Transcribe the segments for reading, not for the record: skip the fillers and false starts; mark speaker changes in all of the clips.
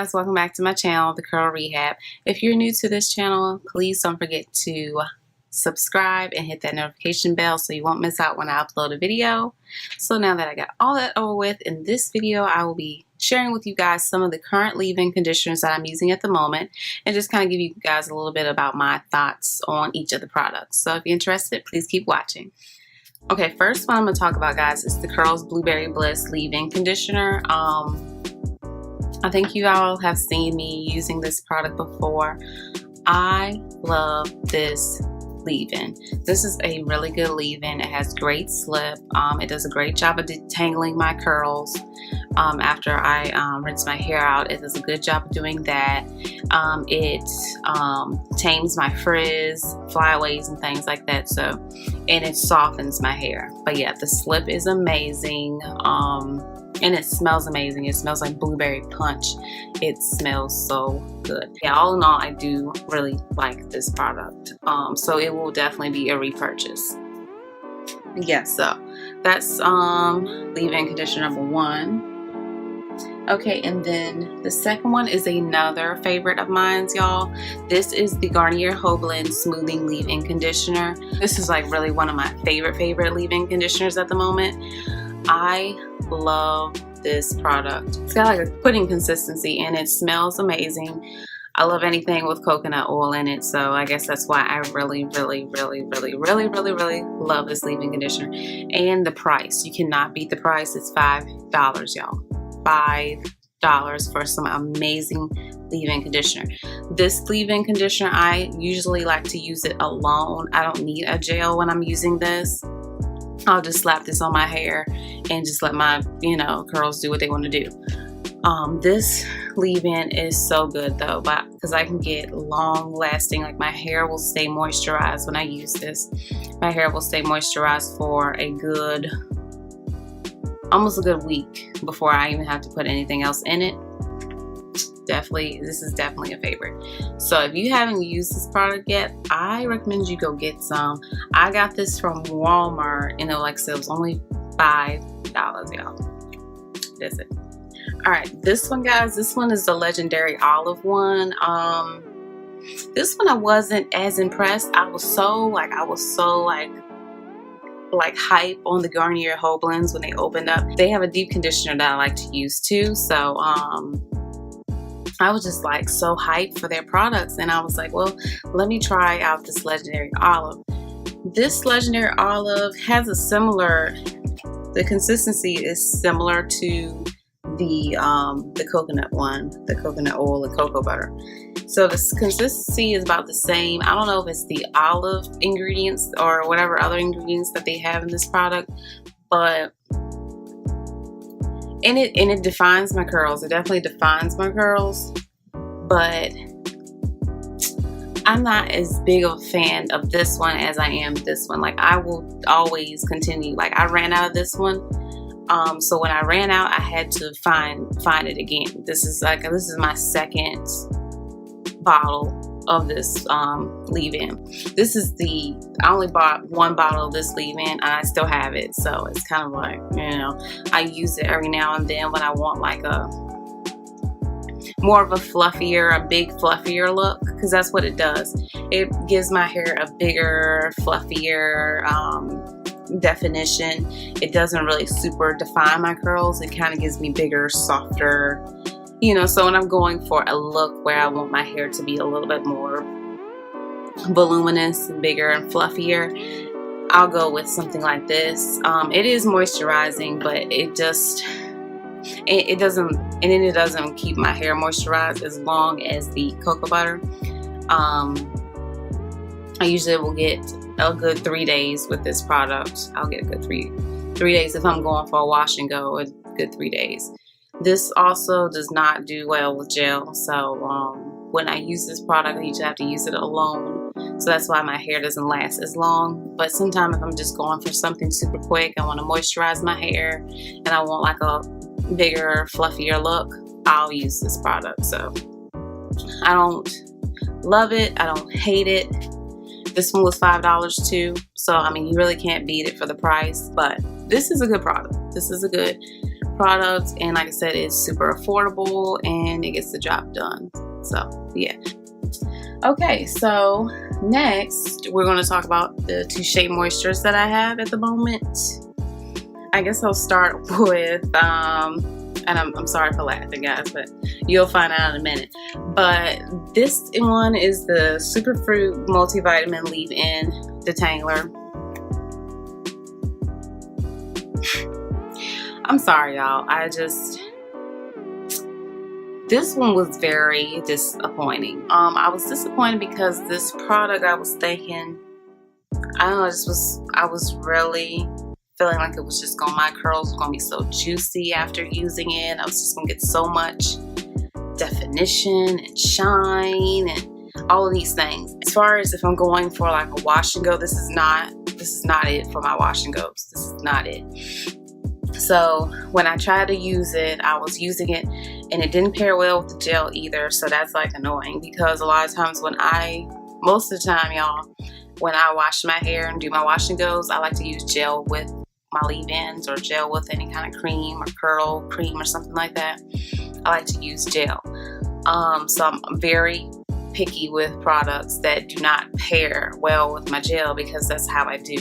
Speaker 1: guys, welcome back to my channel, The Curl Rehab. If you're new to this channel, please don't forget to subscribe and hit that notification bell so you won't miss out when I upload a video. So now that I got all that over with, in this video I will be sharing with you guys some of the current leave-in conditioners that I'm using at the moment and just kind of give you guys a little bit about my thoughts on each of the products. So if you're interested, please keep watching. Okay, first one I'm going to talk about, guys, is the Curls Blueberry Bliss leave-in conditioner. I think you all have seen me using this product before. I love this leave-in. This is a really good leave-in. It has great slip. It does a great job of detangling my curls after I rinse my hair out. It does a good job of doing that. It tames my frizz, flyaways, and things like that. And it softens my hair. But yeah, the slip is amazing. And it smells amazing. It smells like blueberry punch. It smells so good. Yeah, all in all, I do really like this product. So it will definitely be a repurchase. Yeah, so that's leave-in conditioner number one. Okay, and then the second one is another favorite of mine, y'all. This is the Garnier Whole Blend Smoothing Leave-In Conditioner. This is like really one of my favorite leave-in conditioners at the moment. I love this product. It's got like a pudding consistency and it smells amazing. I love anything with coconut oil in it, so I guess that's why I really love this leave-in conditioner. And the price, you cannot beat the price. It's $5, y'all. $5 for some amazing leave-in conditioner. This leave-in conditioner, I usually like to use it alone. I don't need a gel when I'm using this. I'll just slap this on my hair and just let my, curls do what they want to do. This leave-in is so good though, because I can get long lasting, like my hair will stay moisturized when I use this. My hair will stay moisturized for almost a good week before I even have to put anything else in it. This is definitely a favorite. So if you haven't used this product yet, I recommend you go get some. I got this from Walmart and it was only $5, y'all. That's it. All right, this one, guys, this one is the legendary olive one. This one I wasn't as impressed. I was so hype on the Garnier Whole Blends when they opened up. They have a deep conditioner that I like to use too. So I was just like so hyped for their products, and I was like, well, let me try out this legendary olive. This legendary olive has the consistency is similar to the coconut one, the coconut oil and cocoa butter. So the consistency is about the same. I don't know if it's the olive ingredients or whatever other ingredients that they have in this product, but it defines my curls. It definitely defines my curls, but I'm not as big of a fan of this one as I am this one. Like, I will always continue. Like, I ran out of this one. So when I ran out, I had to find it again. This is my second bottle of this leave-in. I only bought one bottle of this leave-in and I still have it, so it's kind of like, I use it every now and then when I want like more of a big fluffier look, because that's what it does. It gives my hair a bigger, fluffier definition. It doesn't really super define my curls. It kind of gives me bigger, softer, so when I'm going for a look where I want my hair to be a little bit more voluminous, bigger, and fluffier, I'll go with something like this. It is moisturizing, but it doesn't keep my hair moisturized as long as the cocoa butter. I usually will get a good 3 days with this product. I'll get a good three days if I'm going for a wash and go. A good 3 days. This also does not do well with gel, so when I use this product, I usually have to use it alone. So that's why my hair doesn't last as long. But sometimes if I'm just going for something super quick, I want to moisturize my hair and I want like a bigger, fluffier look, I'll use this product. So I don't love it, I don't hate it. This one was $5 too, so I mean, you really can't beat it for the price. But this is a good product. This is a good product, and like I said, it's super affordable and it gets the job done. So yeah. Okay, so next we're going to talk about the 2 Shea Moistures that I have at the moment. I guess I'll start with and I'm sorry for laughing, guys, but you'll find out in a minute. But this one is the Superfruit multivitamin leave-in detangler. I'm sorry, y'all. This one was very disappointing. I was disappointed because this product, I was thinking, I don't know, I was really feeling like it was just my curls were gonna be so juicy after using it. I was just gonna get so much definition and shine and all of these things. As far as if I'm going for like a wash and go, this is not it for my wash and goes. This is not it. So when I tried to use it, I was using it and it didn't pair well with the gel either. So that's like annoying, because a lot of times most of the time, y'all, when I wash my hair and do my wash and goes, I like to use gel with my leave-ins or gel with any kind of cream or curl cream or something like that. I like to use gel. So I'm very picky with products that do not pair well with my gel, because that's how I do.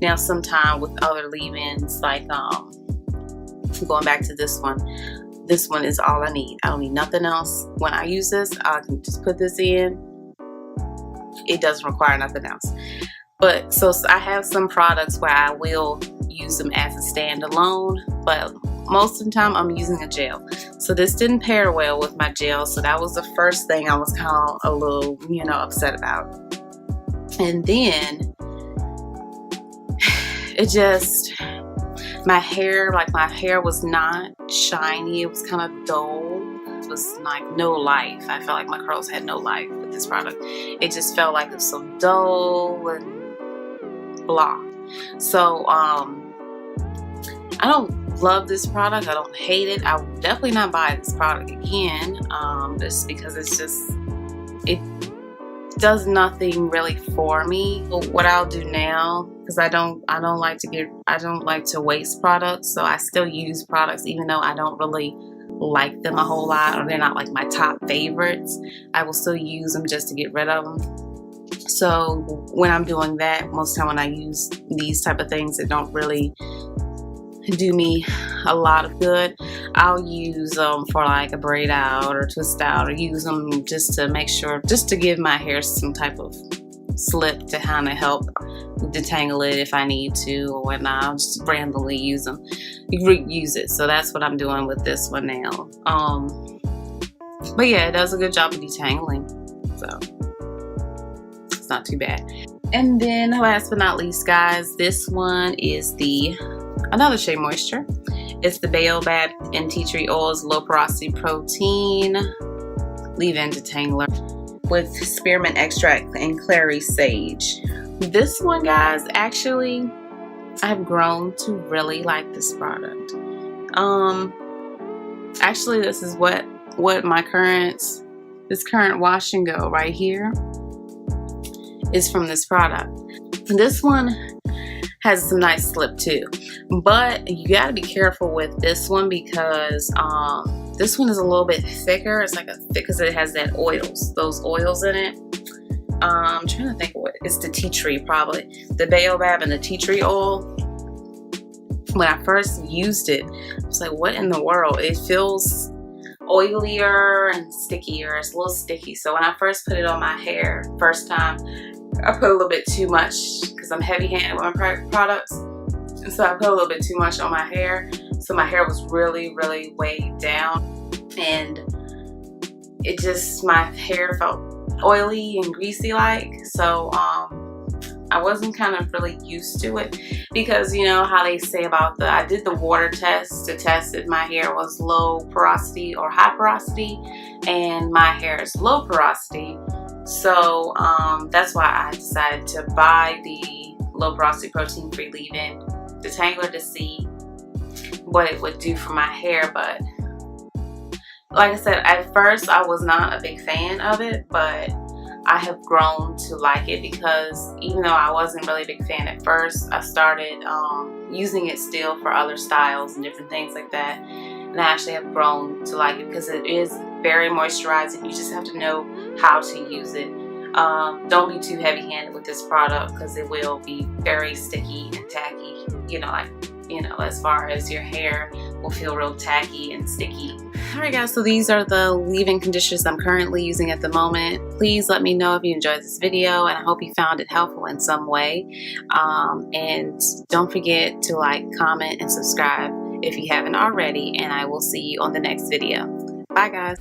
Speaker 1: Now, sometimes with other leave-ins, like going back to this one is all I need. I don't need nothing else. When I use this, I can just put this in. It doesn't require nothing else. But so I have some products where I will use them as a standalone, but most of the time I'm using a gel. So this didn't pair well with my gel, so that was the first thing I was kind of a little, upset about. And then it just, my hair was not shiny. It was kind of dull. It was like no life. I felt like my curls had no life with this product. It just felt like it was so dull and blah. So I don't love this product. I don't hate it. I will definitely not buy this product again, just because it does nothing really for me. But what I'll do now, because I don't like to waste products, so I still use products even though I don't really like them a whole lot, or they're not like my top favorites. I will still use them just to get rid of them. So when I'm doing that, most of the time when I use these type of things that don't really do me a lot of good, I'll use them for like a braid out or twist out, or use them just to make sure, just to give my hair some type of slip to kind of help detangle it if I need to or whatnot. I'll just randomly use it. So that's what I'm doing with this one now. But yeah, it does a good job of detangling, so it's not too bad. And then last but not least, guys, this one is another Shea Moisture. It's the Baobab and Tea Tree Oils Low Porosity Protein Leave-In Detangler with spearmint extract and clary sage. This one, guys, actually, I've grown to really like this product. Actually, this is what my current wash and go right here is from this product. This one has some nice slip too, but you got to be careful with this one because this one is a little bit thicker. It's like because it has those oils in it. I'm trying to think what it's the tea tree, probably the Baobab and the tea tree oil. When I first used it, I was like, what in the world? It feels oilier and stickier. It's a little sticky. So when I first put it on my hair first time, I put a little bit too much because I'm heavy-handed with my products, and so I put a little bit too much on my hair. So my hair was really, really weighed down, and my hair felt oily and greasy like. So I wasn't kind of really used to it, because you know how they say about I did the water test to test if my hair was low porosity or high porosity, and my hair is low porosity. So that's why I decided to buy the low porosity protein free leave-in detangler to see what it would do for my hair. But like I said, at first I was not a big fan of it, but I have grown to like it, because even though I wasn't really a big fan at first, I started using it still for other styles and different things like that, and I actually have grown to like it because it is very moisturizing. You just have to know how to use it. Don't be too heavy-handed with this product, because it will be very sticky and tacky, as far as your hair will feel real tacky and sticky. Alright guys, so these are the leave-in conditioners I'm currently using at the moment. Please let me know if you enjoyed this video, and I hope you found it helpful in some way. And don't forget to like, comment, and subscribe if you haven't already, and I will see you on the next video. Bye guys.